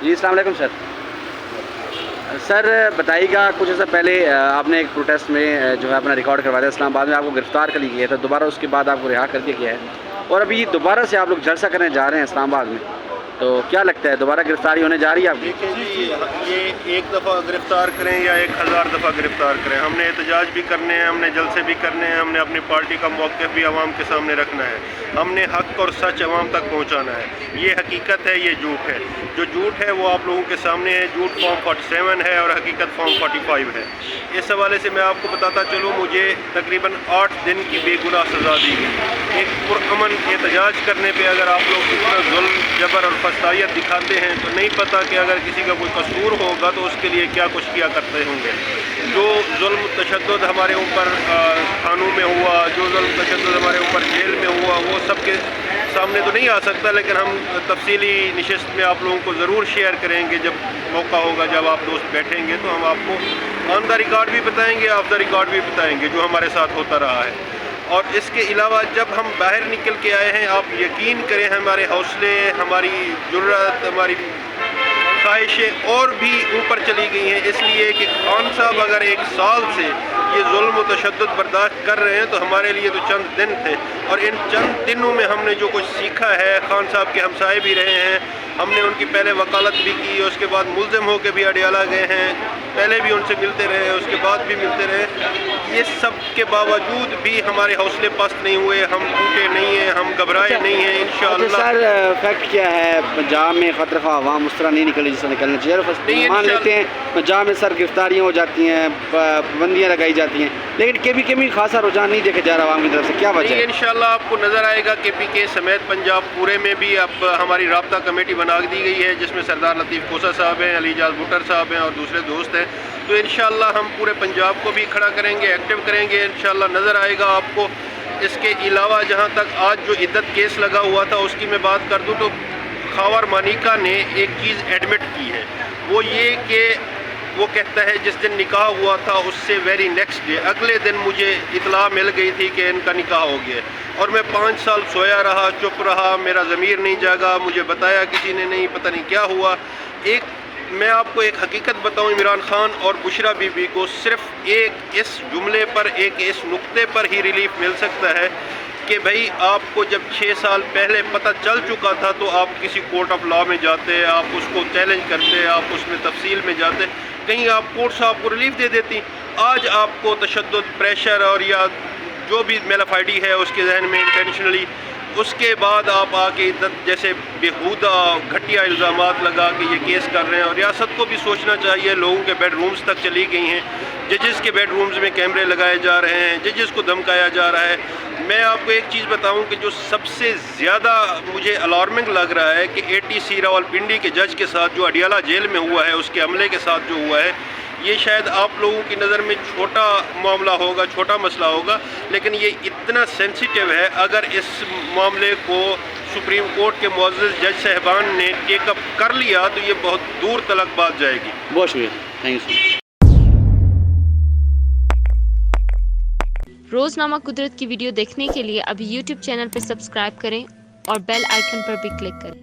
جی السلام علیکم سر. سر بتائیے گا کچھ ایسا پہلے آپ نے ایک پروٹیسٹ میں جو ہے اپنا ریکارڈ کروایا تھا اسلام آباد میں, آپ کو گرفتار کر لیا گیا تھا, دوبارہ اس کے بعد آپ کو رہا کر دیا گیا ہے اور ابھی دوبارہ سے آپ لوگ جلسہ کرنے جا رہے ہیں اسلام آباد میں, تو کیا لگتا ہے دوبارہ گرفتاری ہونے جا رہی ہے آپ کی؟ دیکھیں جی, یہ ایک دفعہ گرفتار کریں یا 1000 دفعہ گرفتار کریں, ہم نے احتجاج بھی کرنے ہیں, ہم نے جلسے بھی کرنے ہیں, ہم نے اپنی پارٹی کا موقف بھی عوام کے سامنے رکھنا ہے, ہم نے حق اور سچ عوام تک پہنچانا ہے. یہ حقیقت ہے, یہ جھوٹ ہے. جو جھوٹ ہے وہ آپ لوگوں کے سامنے ہے. جھوٹ فارم 47 ہے اور حقیقت فارم 45 ہے. اس حوالے سے میں آپ کو بتاتا چلوں, مجھے تقریباً 8 دن کی بے گناہ سزا دی گئی. ایک پرامن احتجاج کرنے پہ اگر آپ لوگ اتنا ظلم, جبر اور فسادیت دکھاتے ہیں تو نہیں پتہ کہ اگر کسی کا کوئی قصور ہوگا تو اس کے لیے کیا کچھ کیا کرتے ہوں گے. جو ظلم تشدد ہمارے اوپر تھانوں میں ہوا, جو ظلم تشدد ہمارے اوپر جیل میں ہوا, وہ سب کے سامنے تو نہیں آ سکتا, لیکن ہم تفصیلی نشست میں آپ لوگوں کو ضرور شیئر کریں گے. جب موقع ہوگا, جب آپ دوست بیٹھیں گے تو ہم آپ کو آن دا ریکارڈ بھی بتائیں گے, آف دا ریکارڈ بھی بتائیں گے جو ہمارے ساتھ ہوتا رہا ہے. اور اس کے علاوہ جب ہم باہر نکل کے آئے ہیں, آپ یقین کریں ہمارے حوصلے, ہماری جرأت, ہماری خواہشیں اور بھی اوپر چلی گئی ہیں. اس لیے کہ خان صاحب اگر 1 سال سے یہ ظلم و تشدد برداشت کر رہے ہیں تو ہمارے لیے تو چند دن تھے, اور ان چند دنوں میں ہم نے جو کچھ سیکھا ہے, خان صاحب کے ہمسائے بھی رہے ہیں, ہم نے ان کی پہلے وکالت بھی کی, اس کے بعد ملزم ہو کے بھی اڈیالہ گئے ہیں, پہلے بھی ان سے ملتے رہے, اس کے بعد بھی ملتے رہے. یہ سب کے باوجود بھی ہمارے حوصلے پست نہیں ہوئے, ہم ٹوٹے نہیں ہیں, ہم گھبرائے نہیں ہیں. انشاءاللہ سر فیکٹ کیا ہے, پنجاب میں خطرہ خواہ عوام اس طرح نہیں نکلی جس سے نکلنا چاہیے. مان لیتے ہیں پنجاب میں سر گرفتاریاں ہو جاتی ہیں, پابندیاں لگائی جاتی ہیں, لیکن کبھی خاصا رجحان نہیں دیکھا جا رہا عوام کی طرف سے, کیا وجہ ہے؟ انشاءاللہ آپ کو نظر آئے گا کہ پی کے سمیت پنجاب پورے میں بھی اب ہماری رابطہ کمیٹی بنا دی گئی ہے, جس میں سردار لطیف کوسا صاحب ہیں, علی جاز بھٹر صاحب ہیں اور دوسرے دوست ہیں. تو انشاءاللہ ہم پورے پنجاب کو بھی کھڑا کریں گے, ایکٹیو کریں گے, انشاءاللہ نظر آئے گا آپ کو. اس کے علاوہ جہاں تک آج جو عدت کیس لگا ہوا تھا اس کی میں بات کر دوں تو خاور مانیکا نے ایک چیز ایڈمٹ کی ہے, وہ یہ کہ وہ کہتا ہے جس دن نکاح ہوا تھا اس سے ویری نیکسٹ ڈے, اگلے دن مجھے اطلاع مل گئی تھی کہ ان کا نکاح ہو گیا, اور میں 5 سال سویا رہا, چپ رہا, میرا ضمیر نہیں جاگا, مجھے بتایا کسی نے نہیں, پتہ نہیں کیا ہوا. میں آپ کو ایک حقیقت بتاؤں, عمران خان اور بشرا بی بی کو صرف ایک اس جملے پر, ایک اس نقطے پر ہی ریلیف مل سکتا ہے کہ بھائی آپ کو جب 6 سال پہلے پتہ چل چکا تھا تو آپ کسی کورٹ آف لا میں جاتے, آپ اس کو چیلنج کرتے, آپ اس میں تفصیل میں جاتے, کہیں آپ کورٹ سے آپ کو ریلیف دے دیتی. آج آپ کو تشدد, پریشر اور یا جو بھی میلافائڈی ہے اس کے ذہن میں انٹینشنلی, اس کے بعد آپ آ کے جیسے بیہودہ گھٹیا الزامات لگا کے یہ کیس کر رہے ہیں. اور ریاست کو بھی سوچنا چاہیے, لوگوں کے بیڈ رومز تک چلی گئی ہیں, ججز کے بیڈ رومز میں کیمرے لگائے جا رہے ہیں, ججز کو دھمکایا جا رہا ہے. میں آپ کو ایک چیز بتاؤں کہ جو سب سے زیادہ مجھے الارمنگ لگ رہا ہے کہ ATC راولپنڈی کے جج کے ساتھ جو اڈیالہ جیل میں ہوا ہے, اس کے عملے کے ساتھ جو ہوا ہے, یہ شاید آپ لوگوں کی نظر میں چھوٹا معاملہ ہوگا, چھوٹا مسئلہ ہوگا, لیکن یہ اتنا سینسیٹیو ہے. اگر اس معاملے کو سپریم کورٹ کے معزز جج صاحبان نے ٹیک اپ کر لیا تو یہ بہت دور تلک بات جائے گی. بہت شکریہ, تھینک یو. روزنامہ قدرت کی ویڈیو دیکھنے کے لیے ابھی YouTube چینل پر سبسکرائب کریں اور بیل آئیکن پر بھی کلک کریں.